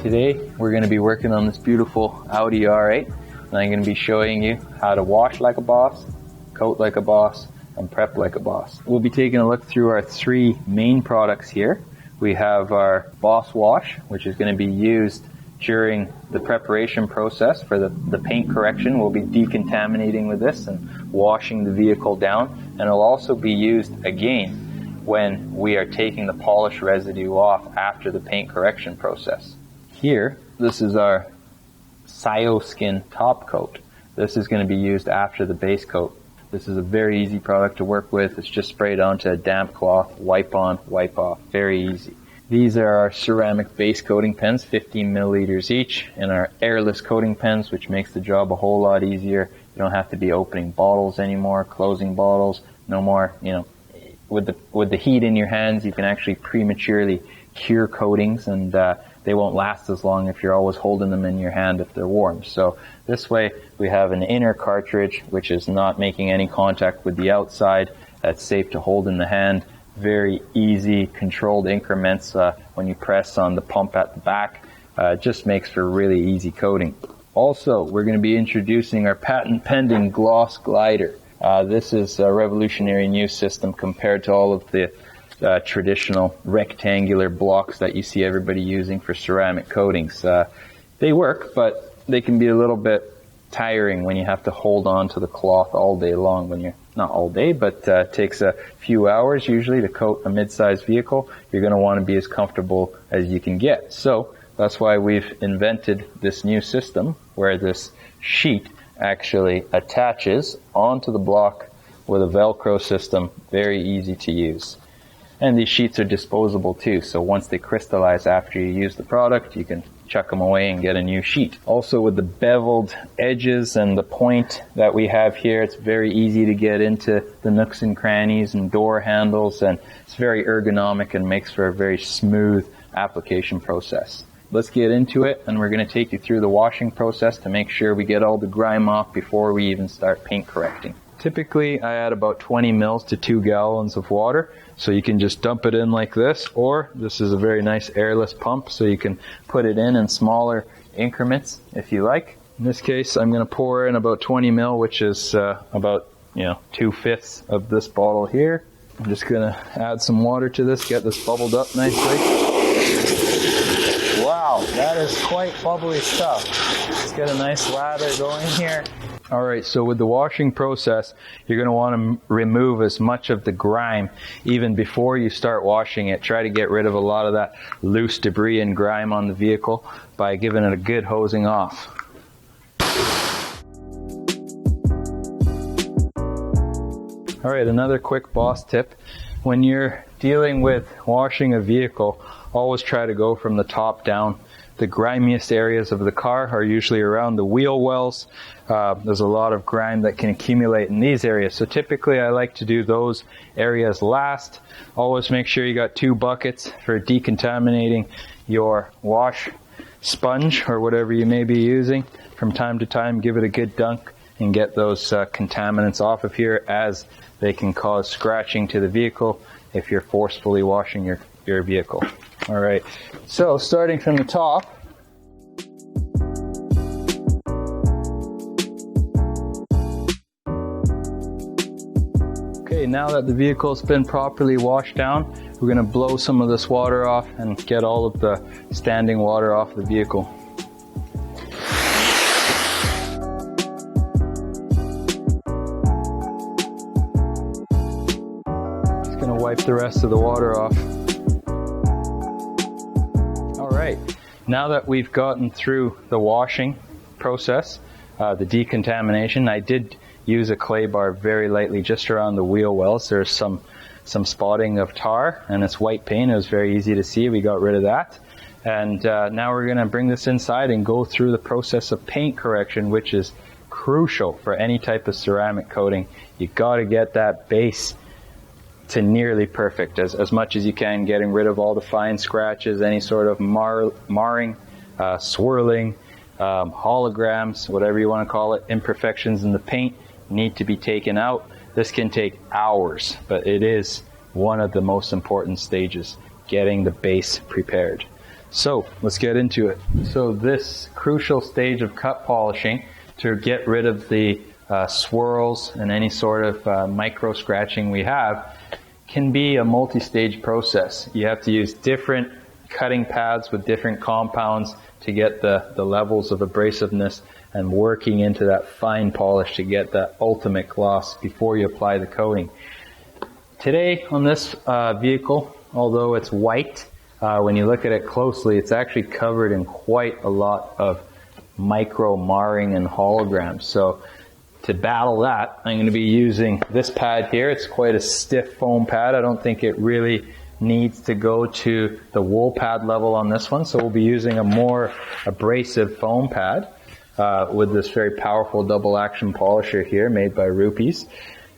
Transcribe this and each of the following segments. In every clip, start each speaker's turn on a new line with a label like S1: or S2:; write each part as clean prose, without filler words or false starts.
S1: Today we're going to be working on this beautiful Audi R8, and I'm going to be showing you how to wash like a boss, coat like a boss, and prep like a boss. We'll be taking a look through our three main products here. We have our Boss Wash, which is going to be used during the preparation process for the paint correction. We'll be decontaminating with this and washing the vehicle down, and it'll also be used again when we are taking the polish residue off after the paint correction process. Here, this is our Skin top coat. This is going to be used after the base coat. This is a very easy product to work with. It's just sprayed onto a damp cloth, wipe on, wipe off. Very easy. These are our ceramic base coating pens, 15 milliliters each, and our airless coating pens, which makes the job a whole lot easier. You don't have to be opening bottles anymore, closing bottles, no more, with the heat in your hands, you can actually prematurely cure coatings, and they won't last as long if you're always holding them in your hand if they're warm. So this way we have an inner cartridge which is not making any contact with the outside. That's safe to hold in the hand. Very easy controlled increments when you press on the pump at the back. Just makes for really easy coating. Also, we're going to be introducing our patent pending gloss glider. This is a revolutionary new system compared to all of the traditional rectangular blocks that you see everybody using for ceramic coatings. They work, but they can be a little bit tiring when you have to hold on to the cloth all day long. When you're not all day, but it takes a few hours usually to coat a mid-sized vehicle. You're going to want to be as comfortable as you can get. So that's why we've invented this new system where this sheet actually attaches onto the block with a Velcro system. Very easy to use. And these sheets are disposable too, so once they crystallize after you use the product, you can chuck them away and get a new sheet. Also, with the beveled edges and the point that we have here, it's very easy to get into the nooks and crannies and door handles, and it's very ergonomic and makes for a very smooth application process. Let's get into it, and we're going to take you through the washing process to make sure we get all the grime off before we even start paint correcting. Typically, I add about 20 mils to 2 gallons of water, so you can just dump it in like this, or this is a very nice airless pump, so you can put it in smaller increments if you like. In this case, I'm going to pour in about 20 mil, which is about 2/5 of this bottle here. I'm just going to add some water to this, get this bubbled up nicely. Wow, that is quite bubbly stuff. Let's get a nice lather going here. Alright, so with the washing process, you're going to want to remove as much of the grime even before you start washing it. Try to get rid of a lot of that loose debris and grime on the vehicle by giving it a good hosing off. Alright, another quick boss tip. When you're dealing with washing a vehicle, always try to go from the top down. The grimiest areas of the car are usually around the wheel wells. There's a lot of grime that can accumulate in these areas. So typically I like to do those areas last. Always make sure you got 2 buckets for decontaminating your wash sponge or whatever you may be using. From time to time, give it a good dunk and get those contaminants off of here, as they can cause scratching to the vehicle if you're forcefully washing your vehicle. Alright, so starting from the top, okay, now that the vehicle's been properly washed down, we're going to blow some of this water off and get all of the standing water off the vehicle. Just going to wipe the rest of the water off. Alright, now that we've gotten through the washing process, the decontamination, I did use a clay bar very lightly just around the wheel wells. There's some spotting of tar and it's white paint. It was very easy to see. We got rid of that. And now we're going to bring this inside and go through the process of paint correction, which is crucial for any type of ceramic coating. You got to get that base to nearly perfect, as much as you can, getting rid of all the fine scratches, any sort of marring, swirling, holograms, whatever you want to call it, imperfections in the paint need to be taken out. This can take hours, but it is one of the most important stages, getting the base prepared. So let's get into it. So this crucial stage of cut polishing to get rid of the swirls and any sort of micro scratching we have can be a multi-stage process. You have to use different cutting pads with different compounds to get the levels of abrasiveness and working into that fine polish to get that ultimate gloss before you apply the coating. Today on this vehicle, although it's white, when you look at it closely, it's actually covered in quite a lot of micro marring and holograms. So to battle that, I'm going to be using this pad here. It's quite a stiff foam pad. I don't think it really needs to go to the wool pad level on this one. So we'll be using a more abrasive foam pad with this very powerful double action polisher here made by Rupees.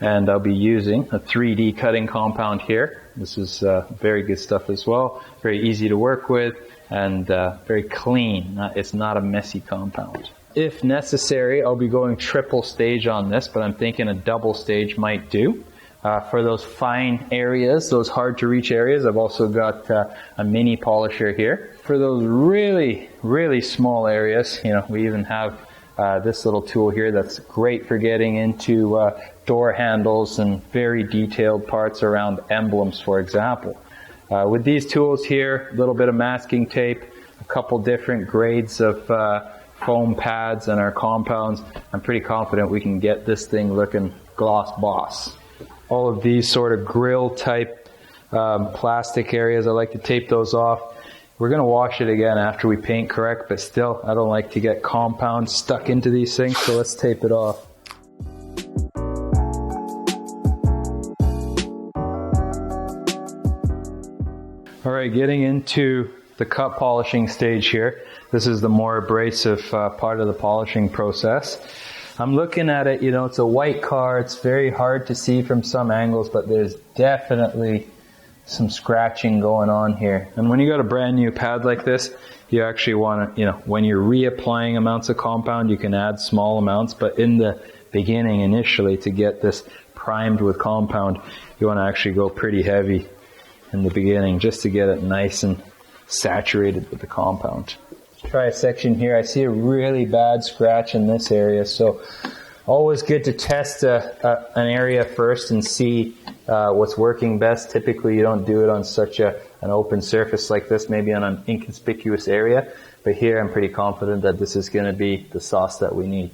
S1: And I'll be using a 3D cutting compound here. This is very good stuff as well. Very easy to work with and very clean. It's not a messy compound. If necessary, I'll be going triple stage on this, but I'm thinking a double stage might do. For those fine areas, those hard to reach areas, I've also got a mini polisher here. For those really, really small areas, we even have this little tool here that's great for getting into door handles and very detailed parts around emblems, for example. With these tools here, a little bit of masking tape, a couple different grades of foam pads and our compounds, I'm pretty confident we can get this thing looking Glossbaus. All of these sort of grill type plastic areas, I like to tape those off. We're going to wash it again after we paint correct, but still, I don't like to get compound stuck into these things, so let's tape it off. Alright, getting into the cut polishing stage here. This is the more abrasive part of the polishing process. I'm looking at it, it's a white car, it's very hard to see from some angles, but there's definitely some scratching going on here. And when you got a brand new pad like this, you actually want to, when you're reapplying amounts of compound, you can add small amounts, but in the beginning, initially, to get this primed with compound, you want to actually go pretty heavy in the beginning just to get it nice and saturated with the compound. Let's try a section here. I see a really bad scratch in this area, so always good to test an area first and see what's working best. Typically, you don't do it on such an open surface like this, maybe on an inconspicuous area. But here, I'm pretty confident that this is going to be the sauce that we need.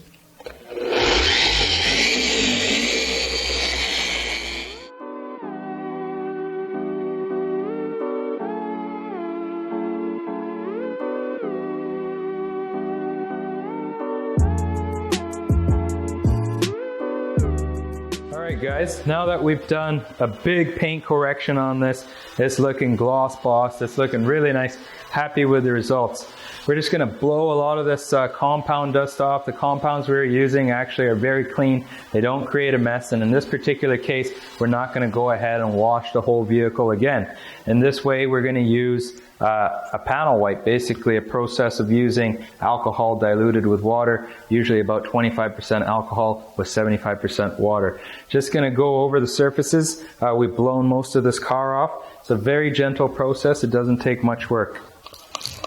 S1: Alright guys, now that we've done a big paint correction on this, it's looking Glossbaus, it's looking really nice, happy with the results. We're just going to blow a lot of this compound dust off. The compounds we're using actually are very clean, they don't create a mess, and in this particular case, we're not going to go ahead and wash the whole vehicle again. In this way, we're going to use a panel wipe, basically a process of using alcohol diluted with water, usually about 25% alcohol with 75% water. Just going to go over the surfaces. We've blown most of this car off. It's a very gentle process. It doesn't take much work.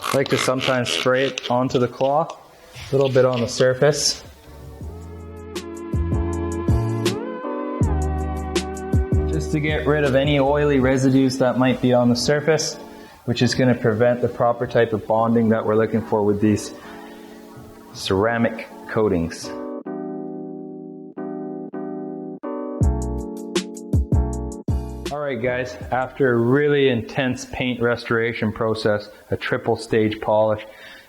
S1: I like to sometimes spray it onto the cloth, a little bit on the surface. Just to get rid of any oily residues that might be on the surface, which is going to prevent the proper type of bonding that we're looking for with these ceramic coatings. Alright guys, after a really intense paint restoration process, a triple stage polish,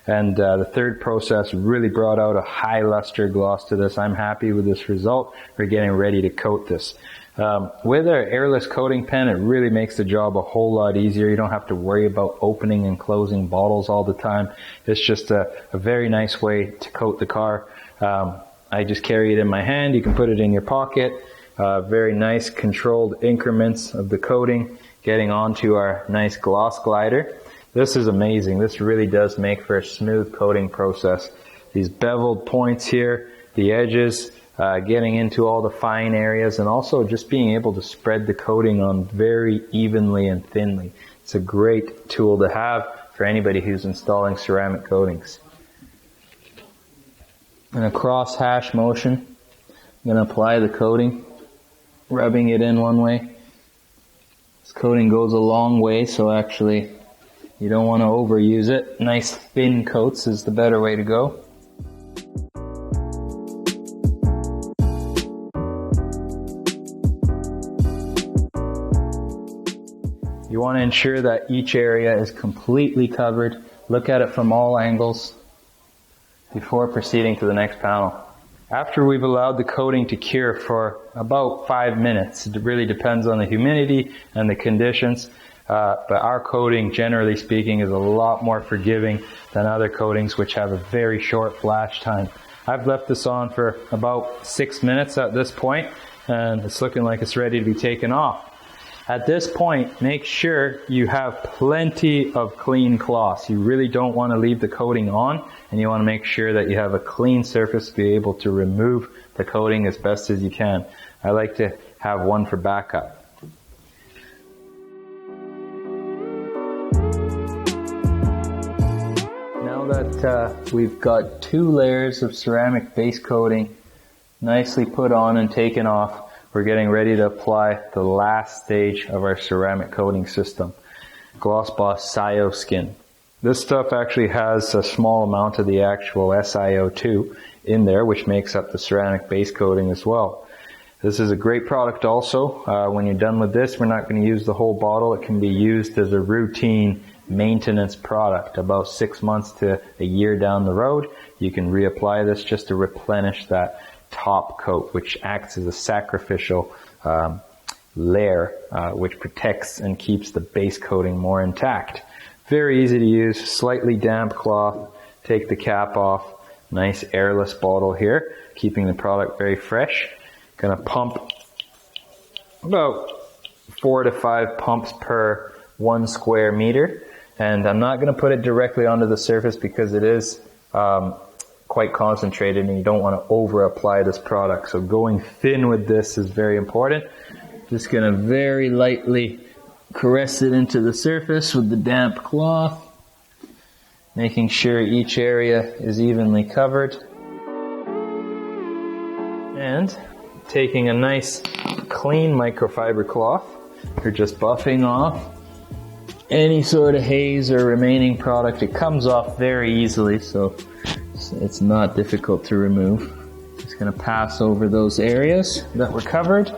S1: and the third process really brought out a high luster gloss to this. I'm happy with this result. We're getting ready to coat this. With our airless coating pen, it really makes the job a whole lot easier. You don't have to worry about opening and closing bottles all the time. It's just a very nice way to coat the car. I just carry it in my hand. You can put it in your pocket. Very nice controlled increments of the coating getting onto our nice gloss glider. This is amazing. This really does make for a smooth coating process. These beveled points here, the edges, getting into all the fine areas, and also just being able to spread the coating on very evenly and thinly. It's a great tool to have for for anybody who's installing ceramic coatings. In a cross hash motion, I'm going to apply the coating, rubbing it in one way. This coating goes a long way, so actually you don't want to overuse it. Nice thin coats is the better way to go. You want to ensure that each area is completely covered. Look at it from all angles before proceeding to the next panel. After we've allowed the coating to cure for about 5 minutes, it really depends on the humidity and the conditions, but our coating, generally speaking, is a lot more forgiving than other coatings which have a very short flash time. I've left this on for about 6 minutes at this point, and it's looking like it's ready to be taken off. At this point, make sure you have plenty of clean cloths. You really don't want to leave the coating on, and you want to make sure that you have a clean surface to be able to remove the coating as best as you can. I like to have one for backup. Now that we've got 2 layers of ceramic base coating nicely put on and taken off, we're getting ready to apply the last stage of our ceramic coating system, Glossbaus SiO Skin. This stuff actually has a small amount of the actual SiO2 in there, which makes up the ceramic base coating as well. This is a great product also. When you're done with this, we're not going to use the whole bottle. It can be used as a routine maintenance product. About 6 months to a year down the road, you can reapply this just to replenish that top coat, which acts as a sacrificial layer which protects and keeps the base coating more intact. Very easy to use, slightly damp cloth, take the cap off, nice airless bottle here, keeping the product very fresh. Gonna pump about 4 to 5 pumps per 1 square meter, and I'm not gonna put it directly onto the surface because it is quite concentrated and you don't want to over apply this product. So going thin with this is very important. Just going to very lightly caress it into the surface with the damp cloth, making sure each area is evenly covered, and taking a nice clean microfiber cloth, you're just buffing off any sort of haze or remaining product. It comes off very easily, so it's not difficult to remove. Just going to pass over those areas that were covered.